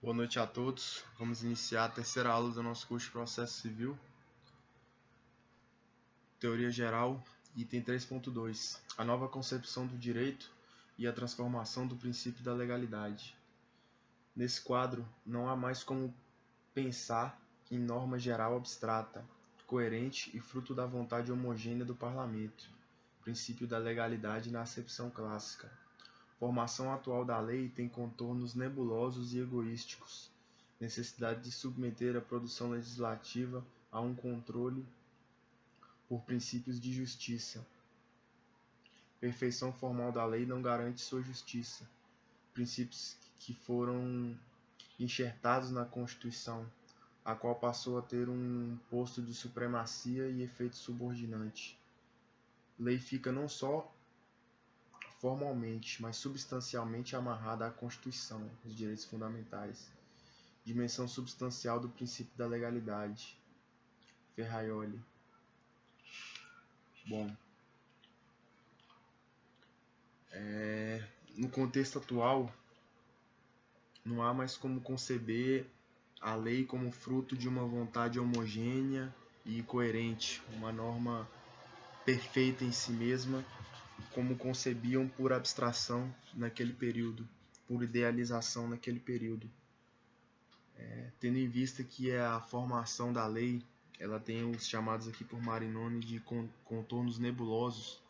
Boa noite a todos. Vamos iniciar a terceira aula do nosso curso de Processo Civil. Teoria Geral, item 3.2. A nova concepção do direito e a transformação do princípio da legalidade. Nesse quadro, não há mais como pensar em norma geral abstrata, coerente e fruto da vontade homogênea do parlamento. Princípio da legalidade na acepção clássica. A formação atual da lei tem contornos nebulosos e egoísticos. Necessidade de submeter a produção legislativa a um controle por princípios de justiça. Perfeição formal da lei não garante sua justiça. Princípios que foram enxertados na Constituição, a qual passou a ter um posto de supremacia e efeito subordinante. Lei fica não só formalmente, mas substancialmente amarrada à Constituição, os direitos fundamentais. Dimensão substancial do princípio da legalidade. Ferraioli. Bom, no contexto atual, não há mais como conceber a lei como fruto de uma vontade homogênea e coerente, uma norma perfeita em si mesma, como concebiam por abstração naquele período, por idealização naquele período. Tendo em vista que a formação da lei, ela tem os chamados aqui por Marinoni de contornos nebulosos,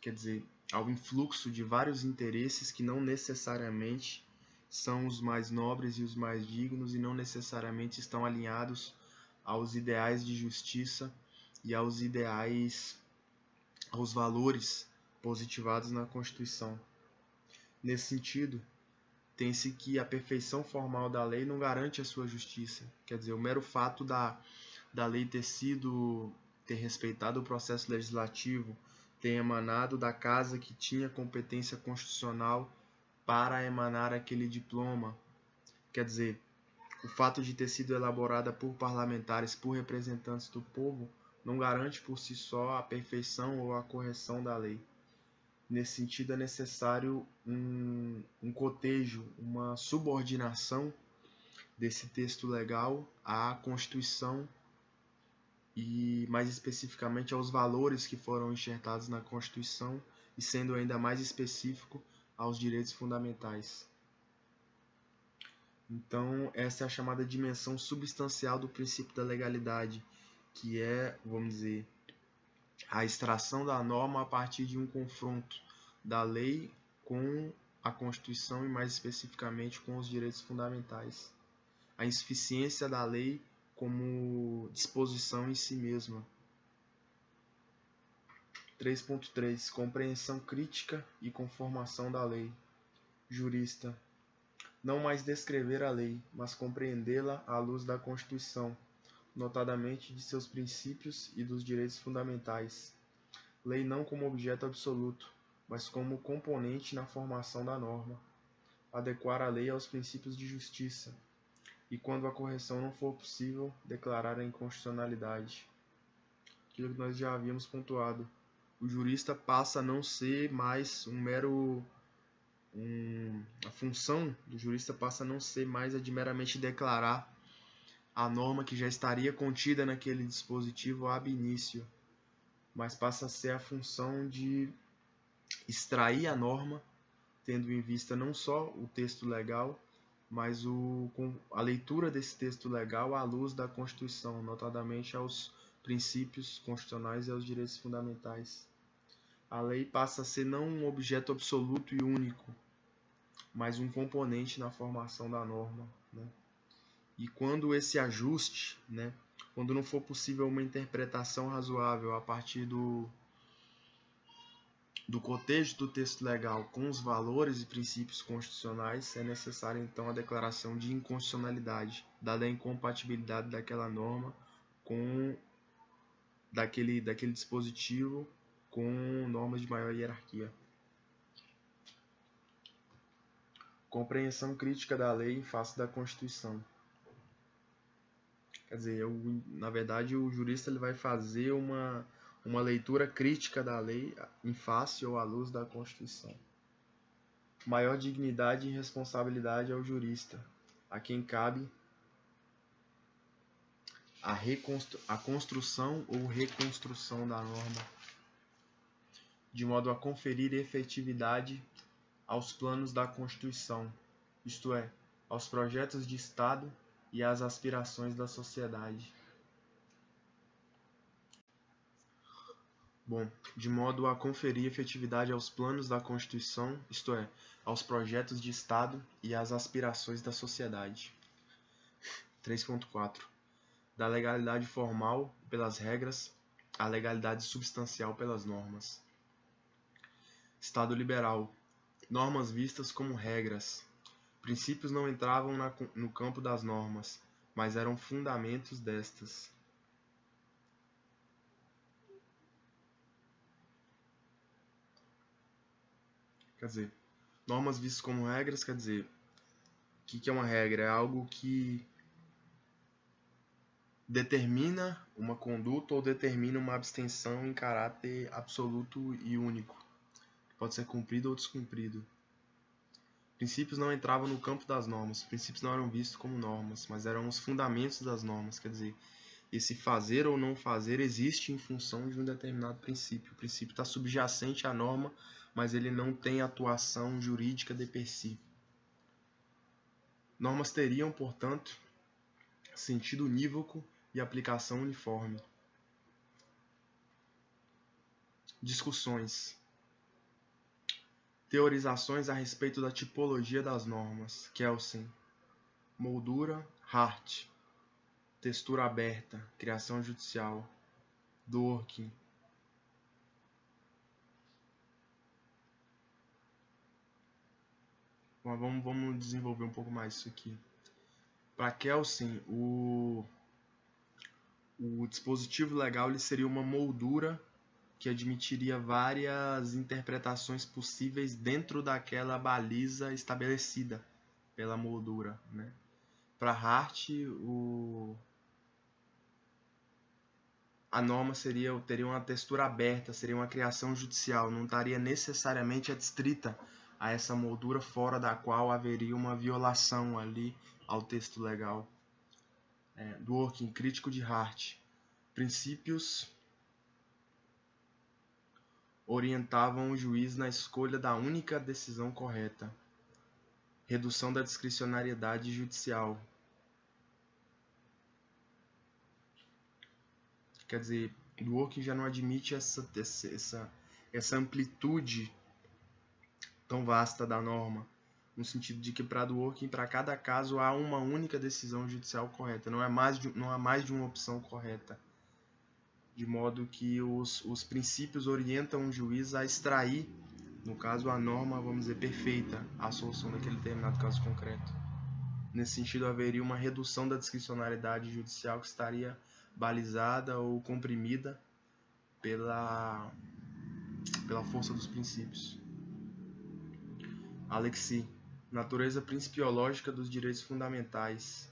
quer dizer, ao influxo de vários interesses que não necessariamente são os mais nobres e os mais dignos e não necessariamente estão alinhados aos ideais de justiça e aos valores positivados na Constituição. Nesse sentido, tem-se que a perfeição formal da lei não garante a sua justiça. Quer dizer, o mero fato da lei ter respeitado o processo legislativo, ter emanado da casa que tinha competência constitucional para emanar aquele diploma. Quer dizer, o fato de ter sido elaborada por parlamentares, por representantes do povo, não garante por si só a perfeição ou a correção da lei. Nesse sentido, é necessário um cotejo, uma subordinação desse texto legal à Constituição e, mais especificamente, aos valores que foram enxertados na Constituição e, sendo ainda mais específico, aos direitos fundamentais. Então, essa é a chamada dimensão substancial do princípio da legalidade, que é, vamos dizer, a extração da norma a partir de um confronto da lei com a Constituição e, mais especificamente, com os direitos fundamentais. A insuficiência da lei como disposição em si mesma. 3.3. Compreensão crítica e conformação da lei. Jurista. Não mais descrever a lei, mas compreendê-la à luz da Constituição, notadamente de seus princípios e dos direitos fundamentais. Lei não como objeto absoluto, mas como componente na formação da norma. Adequar a lei aos princípios de justiça. E quando a correção não for possível, declarar a inconstitucionalidade. Aquilo que nós já havíamos pontuado. O jurista passa a não ser mais a função do jurista passa a não ser mais a de meramente declarar a norma que já estaria contida naquele dispositivo ab início, mas passa a ser a função de extrair a norma, tendo em vista não só o texto legal, mas a leitura desse texto legal à luz da Constituição, notadamente aos princípios constitucionais e aos direitos fundamentais. A lei passa a ser não um objeto absoluto e único, mas um componente na formação da norma, né? E quando esse ajuste, né, quando não for possível uma interpretação razoável a partir do cotejo do texto legal com os valores e princípios constitucionais, é necessária então a declaração de inconstitucionalidade, dada a incompatibilidade daquela norma com daquele dispositivo com normas de maior hierarquia. Compreensão crítica da lei em face da Constituição. Quer dizer, na verdade, o jurista ele vai fazer uma leitura crítica da lei em face ou à luz da Constituição. Maior dignidade e responsabilidade ao jurista. a quem cabe a construção ou reconstrução da norma, de modo a conferir efetividade aos planos da Constituição, isto é, aos projetos de Estado e às aspirações da sociedade. Bom, de modo a conferir efetividade aos planos da Constituição, isto é, aos projetos de Estado e às aspirações da sociedade. 3.4. Da legalidade formal pelas regras à legalidade substancial pelas normas. Estado liberal. Normas vistas como regras. Princípios não entravam no campo das normas, mas eram fundamentos destas. Quer dizer, normas vistas como regras, quer dizer, o que é uma regra? É algo que determina uma conduta ou determina uma abstenção em caráter absoluto e único. Pode ser cumprido ou descumprido. Princípios não entravam no campo das normas. Princípios não eram vistos como normas, mas eram os fundamentos das normas. Quer dizer, esse fazer ou não fazer existe em função de um determinado princípio. O princípio está subjacente à norma, mas ele não tem atuação jurídica de per si. Normas teriam, portanto, sentido unívoco e aplicação uniforme. Discussões. Teorizações a respeito da tipologia das normas. Kelsen. Moldura, Hart. Textura aberta, criação judicial. Dworkin. Bom, vamos desenvolver um pouco mais isso aqui. Para Kelsen, o dispositivo legal ele seria uma moldura que admitiria várias interpretações possíveis dentro daquela baliza estabelecida pela moldura, né? Para Hart, a norma teria uma textura aberta, seria uma criação judicial, não estaria necessariamente adstrita a essa moldura fora da qual haveria uma violação ali ao texto legal. Dworkin, crítico de Hart. Princípios orientavam o juiz na escolha da única decisão correta. Redução da discricionariedade judicial. Quer dizer, Dworkin já não admite essa amplitude tão vasta da norma, no sentido de que para Dworkin, para cada caso, há uma única decisão judicial correta, não há mais de uma opção correta, de modo que os princípios orientam o juiz a extrair, no caso, a norma, vamos dizer, perfeita, a solução daquele determinado caso concreto. Nesse sentido, haveria uma redução da discricionariedade judicial que estaria balizada ou comprimida pela força dos princípios. Alexis, natureza principiológica dos direitos fundamentais.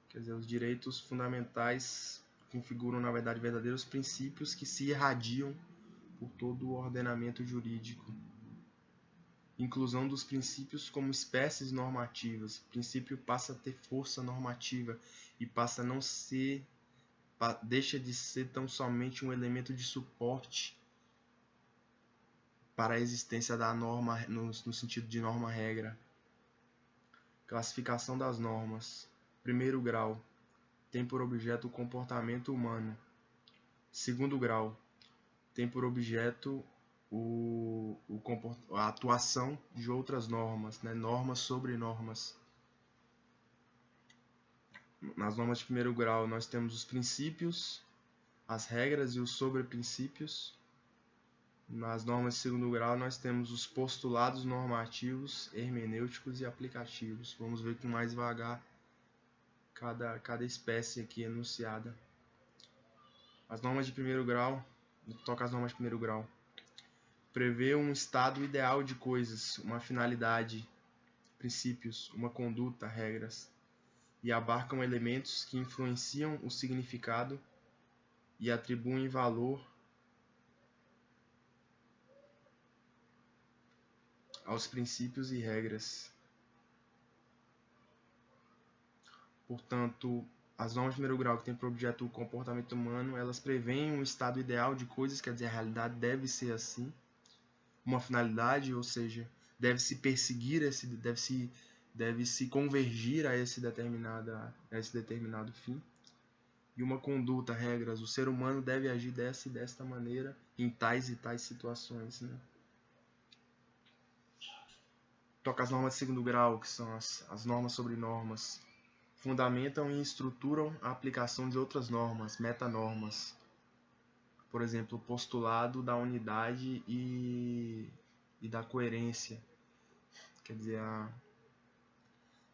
Quer dizer, os direitos fundamentais configuram, na verdade, verdadeiros princípios que se irradiam por todo o ordenamento jurídico. Inclusão dos princípios como espécies normativas. O princípio passa a ter força normativa e passa a não ser, deixa de ser tão somente um elemento de suporte para a existência da norma no sentido de norma-regra. Classificação das normas. Primeiro grau. Tem por objeto o comportamento humano. Segundo grau. Tem por objeto a atuação de outras normas, né? Normas sobre normas. Nas normas de primeiro grau nós temos os princípios, as regras e os sobreprincípios. Nas normas de segundo grau nós temos os postulados normativos, hermenêuticos e aplicativos. Vamos ver com mais devagar cada espécie aqui enunciada. As normas de primeiro grau, toca as normas de primeiro grau. Prevê um estado ideal de coisas, uma finalidade, princípios, uma conduta, regras, e abarcam elementos que influenciam o significado e atribuem valor aos princípios e regras. Portanto, as normas de primeiro grau que têm por objeto o comportamento humano, elas preveem um estado ideal de coisas, quer dizer, a realidade deve ser assim, uma finalidade, ou seja, deve-se perseguir, deve-se convergir a esse determinado fim. E uma conduta, regras, o ser humano deve agir dessa e desta maneira em tais e tais situações, né? Toca as normas de segundo grau, que são as normas sobre normas, fundamentam e estruturam a aplicação de outras normas, metanormas. Por exemplo, o postulado da unidade e da coerência. Quer dizer,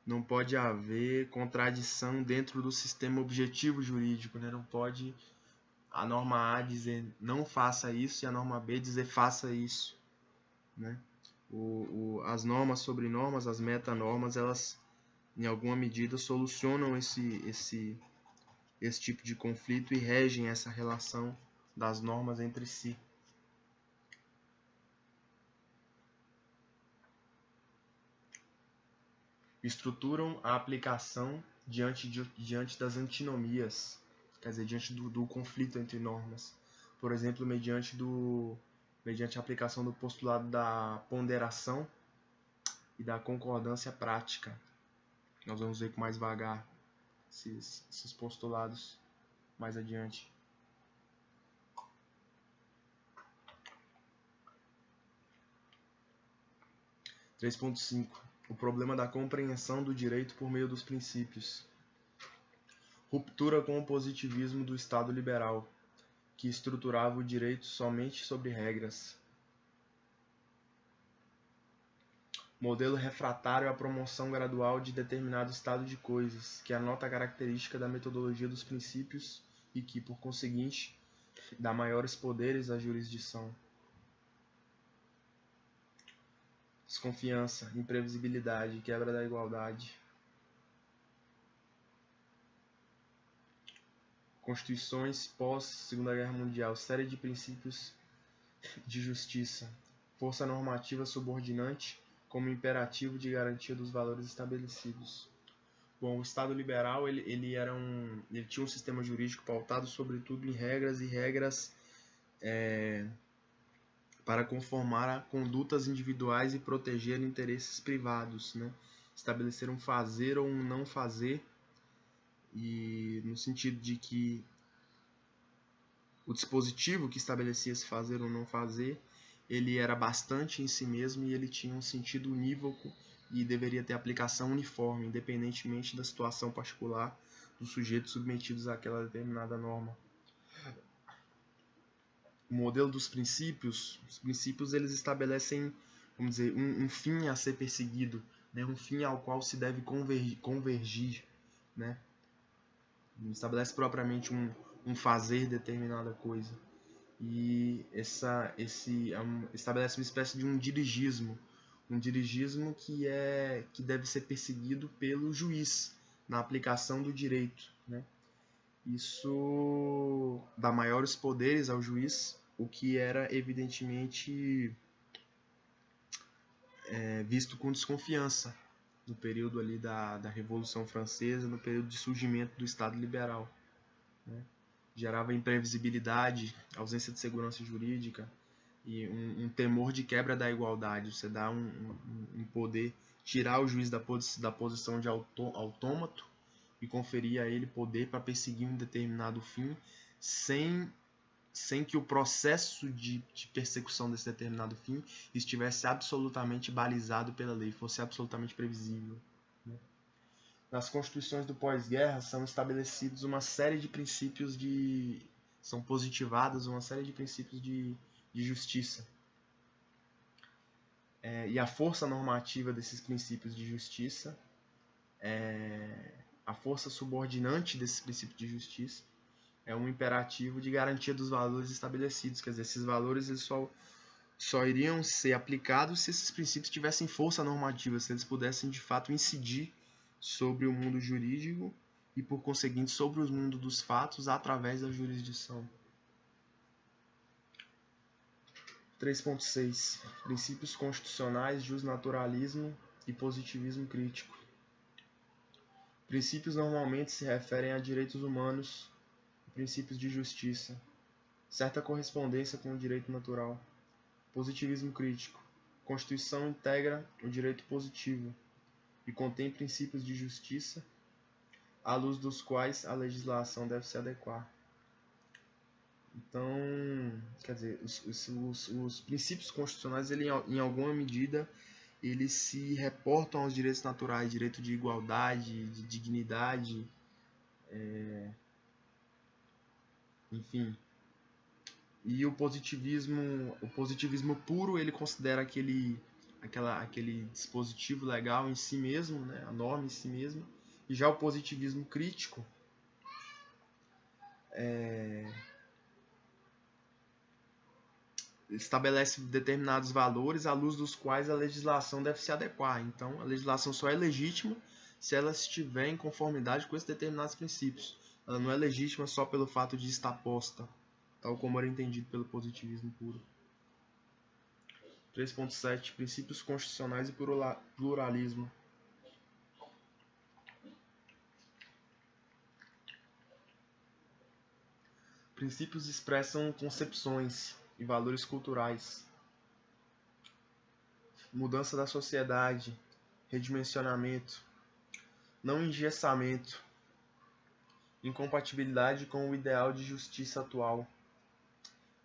não pode haver contradição dentro do sistema objetivo jurídico, né? Não pode a norma A dizer não faça isso e a norma B dizer faça isso, né? As normas sobre normas, as metanormas, elas em alguma medida solucionam esse tipo de conflito e regem essa relação das normas entre si. Estruturam a aplicação diante das antinomias, quer dizer, diante do conflito entre normas. Por exemplo, mediante a aplicação do postulado da ponderação e da concordância prática. Nós vamos ver com mais vagar esses postulados mais adiante. O problema da compreensão do direito por meio dos princípios. Ruptura com o positivismo do Estado liberal, que estruturava o direito somente sobre regras. Modelo refratário à promoção gradual de determinado estado de coisas, que anota a característica da metodologia dos princípios e que, por conseguinte, dá maiores poderes à jurisdição. Desconfiança, imprevisibilidade, quebra da igualdade. Constituições pós-Segunda Guerra Mundial, série de princípios de justiça, força normativa subordinante como imperativo de garantia dos valores estabelecidos. Bom, o Estado liberal ele tinha um sistema jurídico pautado sobretudo em regras e regras para conformar a condutas individuais e proteger interesses privados, né? Estabelecer um fazer ou um não fazer, e no sentido de que o dispositivo que estabelecia esse fazer ou não fazer, ele era bastante em si mesmo e ele tinha um sentido unívoco e deveria ter aplicação uniforme, independentemente da situação particular dos sujeitos submetidos àquela determinada norma. O modelo dos princípios, os princípios eles estabelecem, vamos dizer, um fim a ser perseguido, né? Um fim ao qual se deve convergir, né? Não estabelece propriamente um fazer determinada coisa. E estabelece uma espécie de um dirigismo que deve ser perseguido pelo juiz na aplicação do direito, né? Isso dá maiores poderes ao juiz, o que era evidentemente visto com desconfiança no período ali da Revolução Francesa, no período de surgimento do Estado liberal, né? Gerava imprevisibilidade, ausência de segurança jurídica e um temor de quebra da igualdade. Você dá um poder, tirar o juiz da posição de autômato e conferir a ele poder para perseguir um determinado fim sem que o processo de persecução desse determinado fim estivesse absolutamente balizado pela lei, fosse absolutamente previsível, né? Nas constituições do pós-guerra são estabelecidos uma série de princípios são positivados uma série de princípios de justiça. E a força normativa desses princípios de justiça, a força subordinante desses princípios de justiça, é um imperativo de garantia dos valores estabelecidos. Quer dizer, esses valores eles só iriam ser aplicados se esses princípios tivessem força normativa, se eles pudessem de fato incidir sobre o mundo jurídico e, por conseguinte, sobre o mundo dos fatos através da jurisdição. 3.6. Princípios constitucionais, justnaturalismo e positivismo crítico. Princípios normalmente se referem a direitos humanos e princípios de justiça, certa correspondência com o direito natural. Positivismo crítico. Constituição integra o direito positivo e contém princípios de justiça, à luz dos quais a legislação deve se adequar. Então, quer dizer, os princípios constitucionais, ele, em alguma medida, eles se reportam aos direitos naturais, direito de igualdade, de dignidade, enfim. E o positivismo puro, ele considera aquele dispositivo legal em si mesmo, né, a norma em si mesma. E já o positivismo crítico estabelece determinados valores à luz dos quais a legislação deve se adequar. Então, a legislação só é legítima se ela estiver em conformidade com esses determinados princípios. Ela não é legítima só pelo fato de estar posta, tal como era entendido pelo positivismo puro. 3.7 Princípios constitucionais e pluralismo. Princípios expressam concepções e valores culturais, mudança da sociedade, redimensionamento, não engessamento, incompatibilidade com o ideal de justiça atual,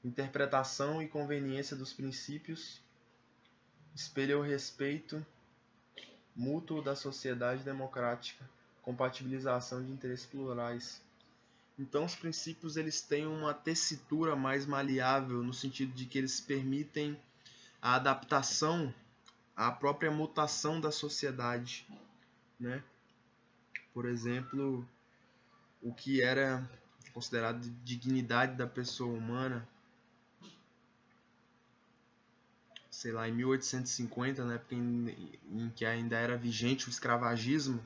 interpretação e conveniência dos princípios, espelha o respeito mútuo da sociedade democrática, compatibilização de interesses plurais. Então, os princípios eles têm uma tessitura mais maleável, no sentido de que eles permitem a adaptação à própria mutação da sociedade, né? Por exemplo, o que era considerado dignidade da pessoa humana, sei lá, em 1850, né, em que ainda era vigente o escravagismo,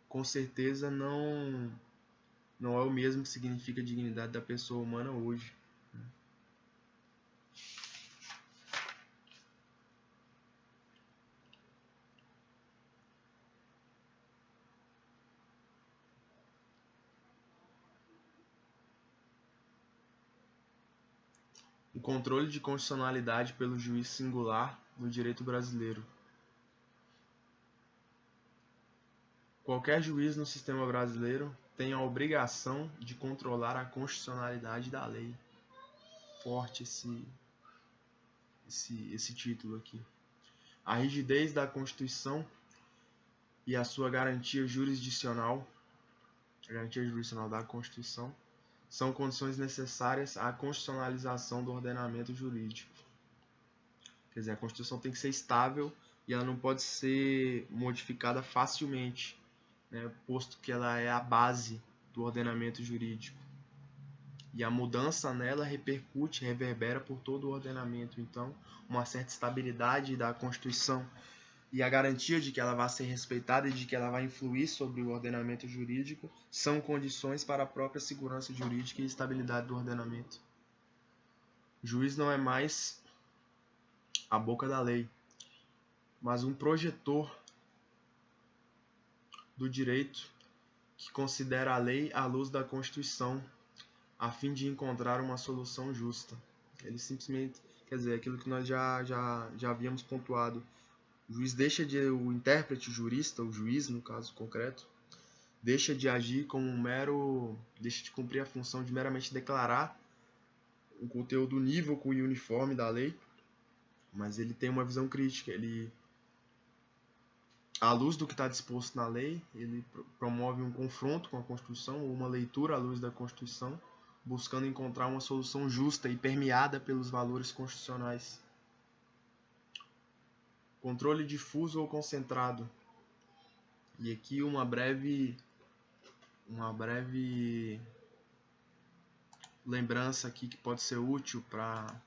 com certeza não é o mesmo que significa a dignidade da pessoa humana hoje. O controle de constitucionalidade pelo juiz singular no direito brasileiro. Qualquer juiz no sistema brasileiro tem a obrigação de controlar a constitucionalidade da lei. Forte esse título aqui. A rigidez da Constituição e a sua garantia jurisdicional, a garantia jurisdicional da Constituição, são condições necessárias à constitucionalização do ordenamento jurídico. Quer dizer, a Constituição tem que ser estável e ela não pode ser modificada facilmente, né, posto que ela é a base do ordenamento jurídico. E a mudança nela repercute, reverbera por todo o ordenamento. Então, uma certa estabilidade da Constituição e a garantia de que ela vai ser respeitada e de que ela vai influir sobre o ordenamento jurídico são condições para a própria segurança jurídica e estabilidade do ordenamento. O juiz não é mais a boca da lei, mas um projetor do direito que considera a lei à luz da Constituição a fim de encontrar uma solução justa. Ele simplesmente, quer dizer, aquilo que nós já havíamos pontuado. O juiz o intérprete, o jurista, o juiz no caso concreto, deixa de agir como deixa de cumprir a função de meramente declarar o conteúdo unívoco e uniforme da lei, mas ele tem uma visão crítica. Ele, à luz do que está disposto na lei, ele promove um confronto com a Constituição, ou uma leitura à luz da Constituição, buscando encontrar uma solução justa e permeada pelos valores constitucionais. Controle difuso ou concentrado. E aqui uma breve lembrança aqui que pode ser útil para